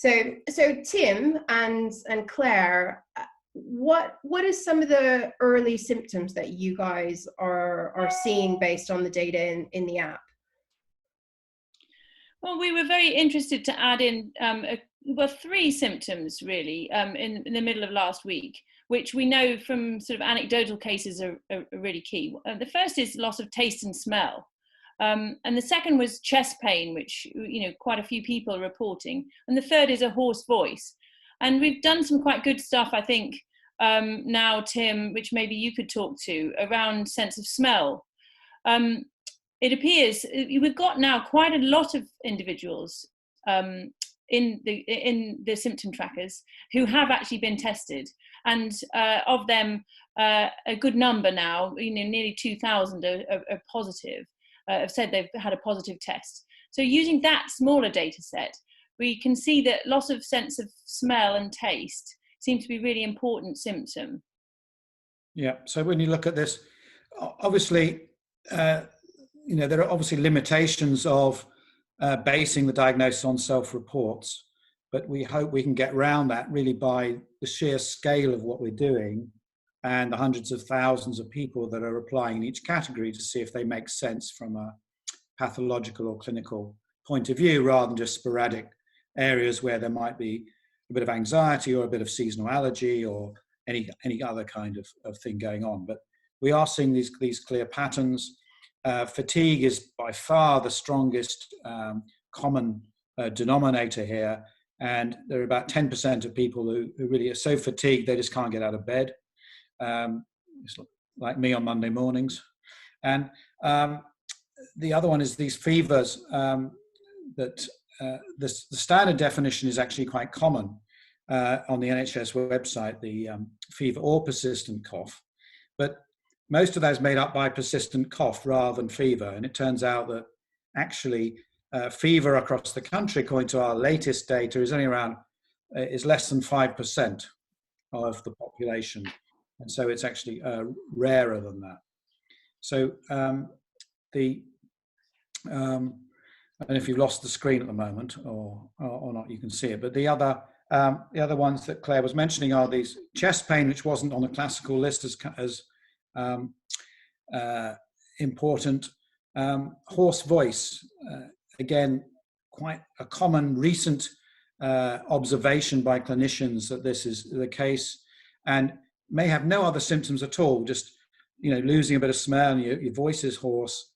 So Tim and Claire, what is some of the early symptoms that you guys are seeing based on the data in the app? Well, we were very interested to add in three symptoms really in the middle of last week, which we know from sort of anecdotal cases are really key. The first is loss of taste and smell. And the second was chest pain, which, you know, quite a few people are reporting. And the third is a hoarse voice. And we've done some quite good stuff, I think, now, Tim, which maybe you could talk to, around sense of smell. It appears we've got now quite a lot of individuals in the symptom trackers who have actually been tested, and of them, a good number now, you know, nearly 2,000 are positive. Have said they've had a positive test. So using that smaller data set, we can see that loss of sense of smell and taste seems to be a really important symptom. Yeah, so when you look at this, obviously, you know, there are obviously limitations of basing the diagnosis on self-reports, but we hope we can get around that really by the sheer scale of what we're doing and the hundreds of thousands of people that are applying in each category to see if they make sense from a pathological or clinical point of view, rather than just sporadic areas where there might be a bit of anxiety or a bit of seasonal allergy or any other kind of thing going on. But we are seeing these clear patterns. Fatigue is by far the strongest common denominator here, and there are about 10% of people who really are so fatigued they just can't get out of bed. It's like me on Monday mornings. And the other one is these fevers that the standard definition is actually quite common on the NHS website, the fever or persistent cough. But most of that is made up by persistent cough rather than fever. And it turns out that actually fever across the country, according to our latest data, is only around, is less than 5% of the population. And so it's actually rarer than that. So I don't know if you've lost the screen at the moment or not, you can see it. But the other ones that Claire was mentioning are these chest pain, which wasn't on the classical list as important. Hoarse voice, again, quite a common recent observation by clinicians that this is the case, and may have no other symptoms at all, just, you know, losing a bit of smell and your voice is hoarse.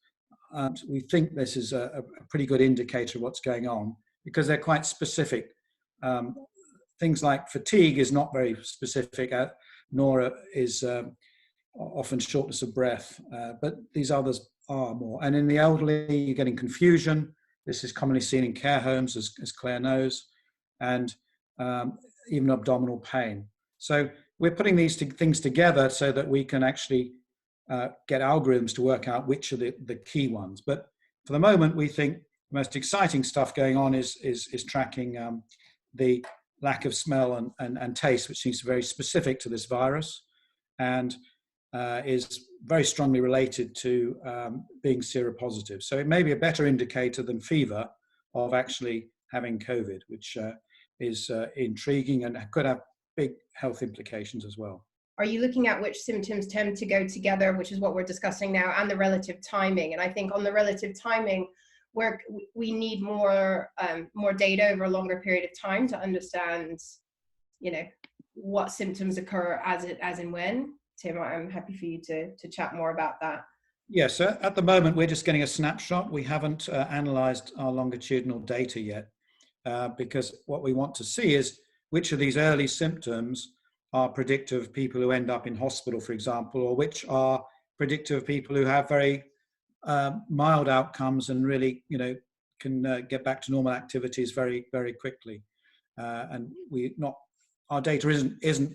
We think this is a pretty good indicator of what's going on because they're quite specific. Things like fatigue is not very specific, nor is often shortness of breath, but these others are more. And in the elderly, you're getting confusion. This is commonly seen in care homes, as Claire knows, and even abdominal pain. So we're putting these things together so that we can actually get algorithms to work out which are the key ones. But for the moment, we think the most exciting stuff going on is tracking the lack of smell and taste, which seems very specific to this virus, and is very strongly related to being seropositive. So it may be a better indicator than fever of actually having COVID, which is intriguing and could have big health implications as well. Are you looking at which symptoms tend to go together, which is what we're discussing now, and the relative timing? And I think on the relative timing, we need more data over a longer period of time to understand, you know, what symptoms occur as and when. Tim, I'm happy for you to chat more about that. Yes, at the moment we're just getting a snapshot. We haven't analysed our longitudinal data yet because what we want to see is which of these early symptoms are predictive of people who end up in hospital, for example, or which are predictive of people who have very mild outcomes and really, you know, can get back to normal activities very, very quickly. And our data isn't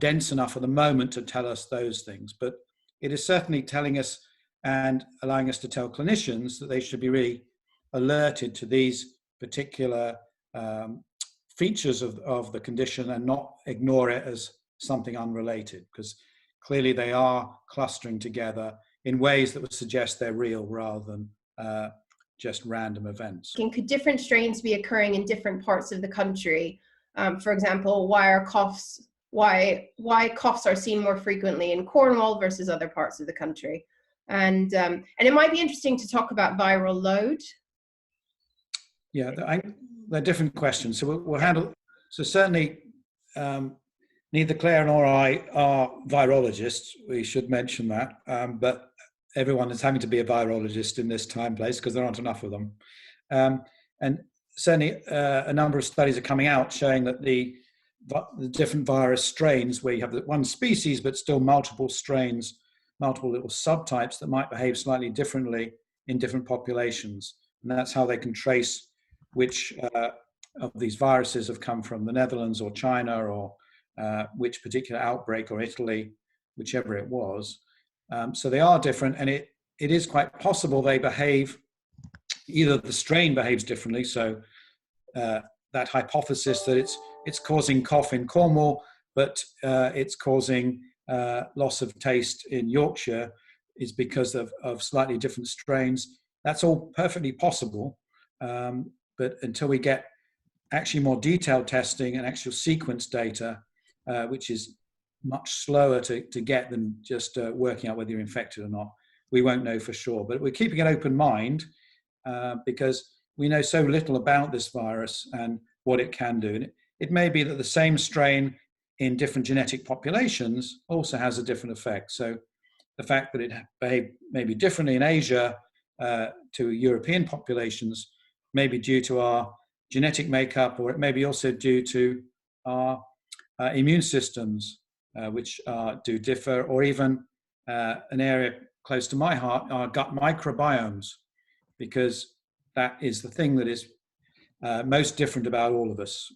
dense enough at the moment to tell us those things, but it is certainly telling us and allowing us to tell clinicians that they should be really alerted to these particular features of the condition and not ignore it as something unrelated, because clearly they are clustering together in ways that would suggest they're real rather than just random events. Could different strains be occurring in different parts of the country? For example, why coughs are seen more frequently in Cornwall versus other parts of the country? And it might be interesting to talk about viral load. Yeah, they're different questions. So we'll handle. So certainly, neither Claire nor I are virologists. We should mention that. But everyone is having to be a virologist in this time place because there aren't enough of them. And certainly, a number of studies are coming out showing that the different virus strains, where you have one species but still multiple strains, multiple little subtypes that might behave slightly differently in different populations, and that's how they can trace which of these viruses have come from the Netherlands or China, or which particular outbreak, or Italy, whichever it was. So they are different, and it is quite possible they behave, either the strain behaves differently, so that hypothesis that it's causing cough in Cornwall, but it's causing loss of taste in Yorkshire is because of slightly different strains. That's all perfectly possible. But until we get actually more detailed testing and actual sequence data, which is much slower to get than just working out whether you're infected or not, we won't know for sure. But we're keeping an open mind because we know so little about this virus and what it can do. And it may be that the same strain in different genetic populations also has a different effect. So the fact that it behaved maybe differently in Asia to European populations may be due to our genetic makeup, or it may be also due to our immune systems, which do differ, or even an area close to my heart, our gut microbiomes, because that is the thing that is most different about all of us.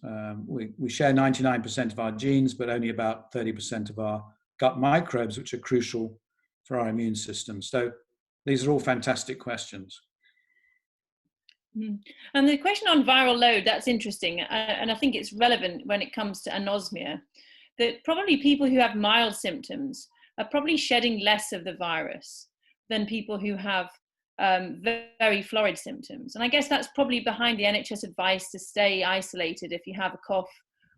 We share 99% of our genes, but only about 30% of our gut microbes, which are crucial for our immune system. So these are all fantastic questions. And the question on viral load, that's interesting. And I think it's relevant when it comes to anosmia, that probably people who have mild symptoms are probably shedding less of the virus than people who have very florid symptoms. And I guess that's probably behind the NHS advice to stay isolated if you have a cough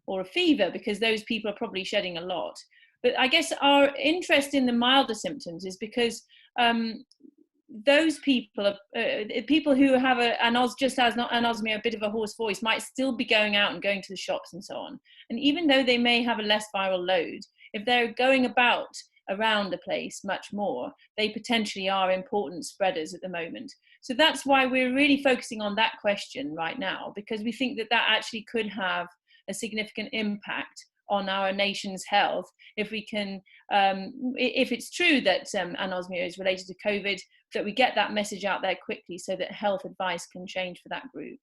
or a fever, because those people are probably shedding a lot. But I guess our interest in the milder symptoms is because those people are people who have just as not anosmia, a bit of a hoarse voice, might still be going out and going to the shops and so on. And even though they may have a less viral load, if they're going about around the place much more, they potentially are important spreaders at the moment. So that's why we're really focusing on that question right now, because we think that actually could have a significant impact on our nation's health if we can, if it's true that anosmia is related to COVID, that we get that message out there quickly so that health advice can change for that group.